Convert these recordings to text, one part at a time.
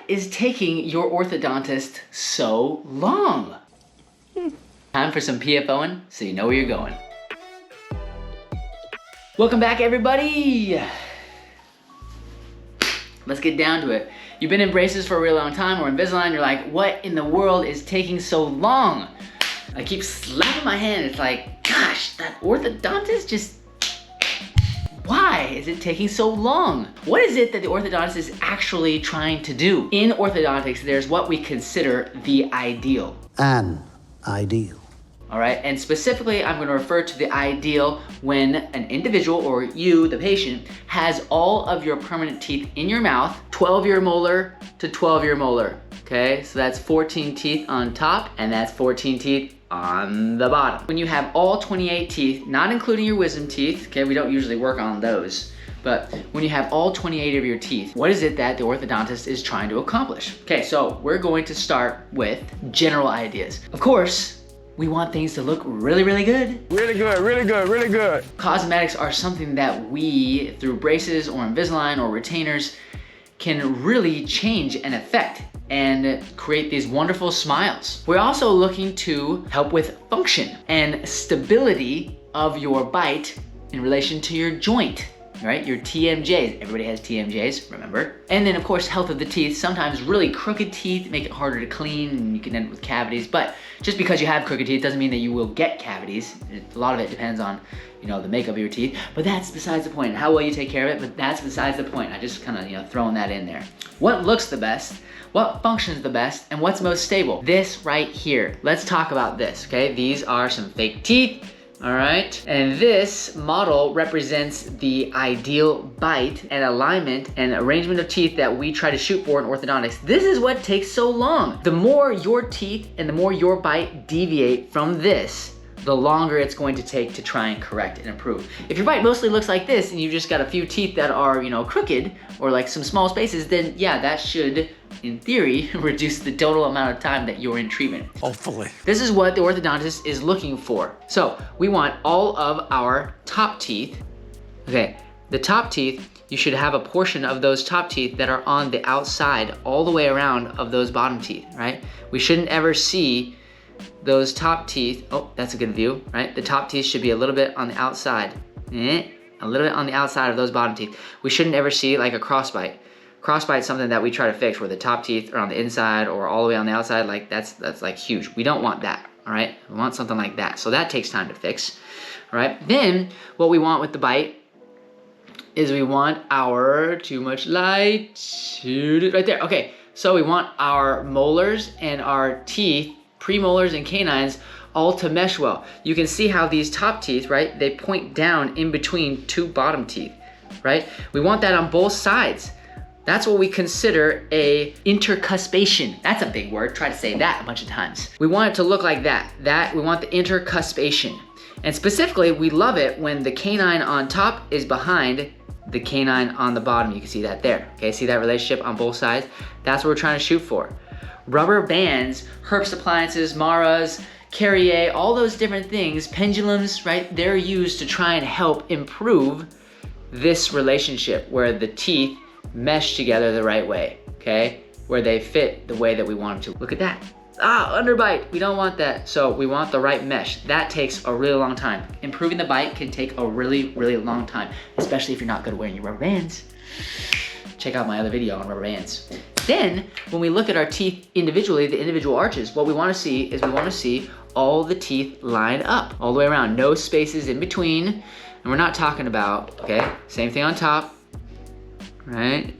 is taking your orthodontist so long? Time for some PFOing so you know where you're going. Welcome back, everybody. Let's get down to it. You've been in braces for a really long time or Invisalign, you're like, what in the world is taking so long? I keep slapping my hand, it's like, gosh, that orthodontist just, why is it taking so long? What is it that the orthodontist is actually trying to do? In orthodontics, there's what we consider the ideal. An ideal. All right, and specifically, I'm gonna refer to the ideal when an individual, or you, the patient, has all of your permanent teeth in your mouth, 12-year molar to 12-year molar, okay? So that's 14 teeth on top, and that's 14 teeth on the bottom. When you have all 28 teeth, not including your wisdom teeth, okay, we don't usually work on those, but when you have all 28 of your teeth, what is it that the orthodontist is trying to accomplish? Okay, so we're going to start with general ideas. Of course, we want things to look really, really good. Really good, really good, really good. Cosmetics are something that we, through braces or Invisalign or retainers, can really change and affect and create these wonderful smiles. We're also looking to help with function and stability of your bite in relation to your joint, right? Your TMJs, everybody has TMJs, remember? And then of course, health of the teeth. Sometimes really crooked teeth make it harder to clean and you can end up with cavities, but just because you have crooked teeth doesn't mean that you will get cavities. A lot of it depends on, you know, the makeup of your teeth, but that's besides the point. How well you take care of it, but that's besides the point. I just kind of, you know, throwing that in there. What looks the best? What functions the best? And what's most stable? This right here. Let's talk about this, okay? These are some fake teeth. All right, and this model represents the ideal bite and alignment and arrangement of teeth that we try to shoot for in orthodontics. This is what takes so long. The more your teeth and the more your bite deviate from this, the longer it's going to take to try and correct and improve. If your bite mostly looks like this and you just got a few teeth that are, you know, crooked or like some small spaces, then yeah, that should, in theory, reduce the total amount of time that you're in treatment. Hopefully. This is what the orthodontist is looking for. So we want all of our top teeth. Okay, the top teeth, you should have a portion of those top teeth that are on the outside all the way around of those bottom teeth, right? We shouldn't ever see those top teeth. Oh, that's a good view, right? The top teeth should be a little bit on the outside. A little bit on the outside of those bottom teeth. We shouldn't ever see like a crossbite. Crossbite is something that we try to fix where the top teeth are on the inside or all the way on the outside. Like that's like huge. We don't want that, all right? We want something like that. So that takes time to fix, all right? Then what we want with the bite is we want our, too much light, right there. Okay, so we want our molars and our teeth, premolars and canines, all to mesh well. You can see how these top teeth, right? They point down in between two bottom teeth, right? We want that on both sides. That's what we consider a intercuspation. That's a big word, try to say that a bunch of times. We want it to look like that. We want the intercuspation. And specifically, we love it when the canine on top is behind the canine on the bottom. You can see that there, okay? See that relationship on both sides? That's what we're trying to shoot for. Rubber bands, Herbst appliances, Maras, Carrier, all those different things, pendulums, right? They're used to try and help improve this relationship where the teeth mesh together the right way, okay? Where they fit the way that we want them to. Look at that. Underbite, we don't want that. So we want the right mesh. That takes a really long time. Improving the bite can take a really, really long time, especially if you're not good at wearing your rubber bands. Check out my other video on rubber bands. Then, when we look at our teeth individually, the individual arches, what we wanna see is we wanna see all the teeth line up, all the way around, no spaces in between. And we're not talking about, okay, same thing on top, right?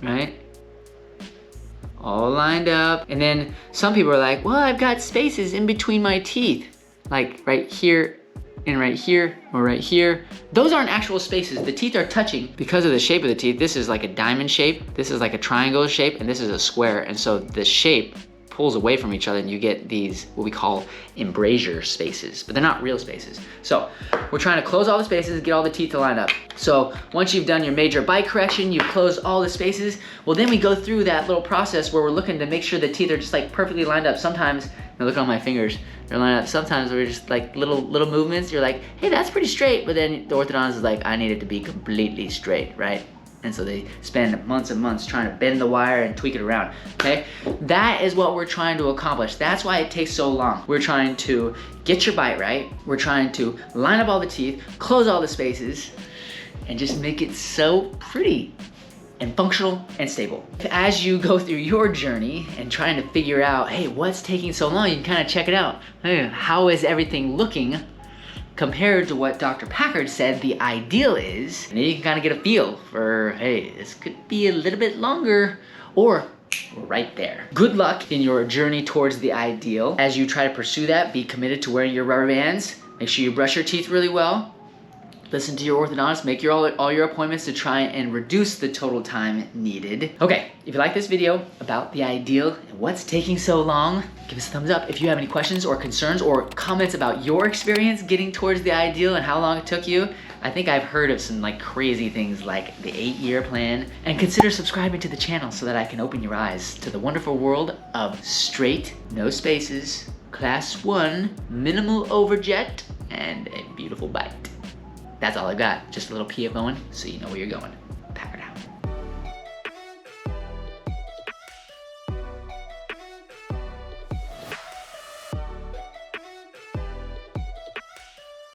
Right? All lined up. And then some people are like, well, I've got spaces in between my teeth, like right here and right here or right here. Those aren't actual spaces. The teeth are touching because of the shape of the teeth. This is like a diamond shape, this is like a triangle shape, and this is a square. And so the shape pulls away from each other and you get these, what we call embrasure spaces, but they're not real spaces. So we're trying to close all the spaces, get all the teeth to line up. So once you've done your major bite correction, you've closed all the spaces, well then we go through that little process where we're looking to make sure the teeth are just like perfectly lined up. Sometimes, now look on my fingers, they're lined up. Sometimes we're just like little movements. You're like, hey, that's pretty straight. But then the orthodontist is like, I need it to be completely straight, right? And so they spend months and months trying to bend the wire and tweak it around, okay? That is what we're trying to accomplish. That's why it takes so long. We're trying to get your bite right. We're trying to line up all the teeth, close all the spaces, and just make it so pretty and functional and stable. As you go through your journey and trying to figure out, hey, what's taking so long, you can kind of check it out. Hey, how is everything looking compared to what Dr. Packard said the ideal is? And then you can kind of get a feel for, hey, this could be a little bit longer, or we're right there. Good luck in your journey towards the ideal. As you try to pursue that, be committed to wearing your rubber bands. Make sure you brush your teeth really well. Listen to your orthodontist, make all your appointments to try and reduce the total time needed. Okay, if you like this video about the ideal and what's taking so long, give us a thumbs up. If you have any questions or concerns or comments about your experience getting towards the ideal and how long it took you, I think I've heard of some like crazy things like the 8-year plan. And consider subscribing to the channel so that I can open your eyes to the wonderful world of straight, no spaces, class 1, minimal overjet, and a beautiful bite. That's all I got. Just a little PFOing so you know where you're going.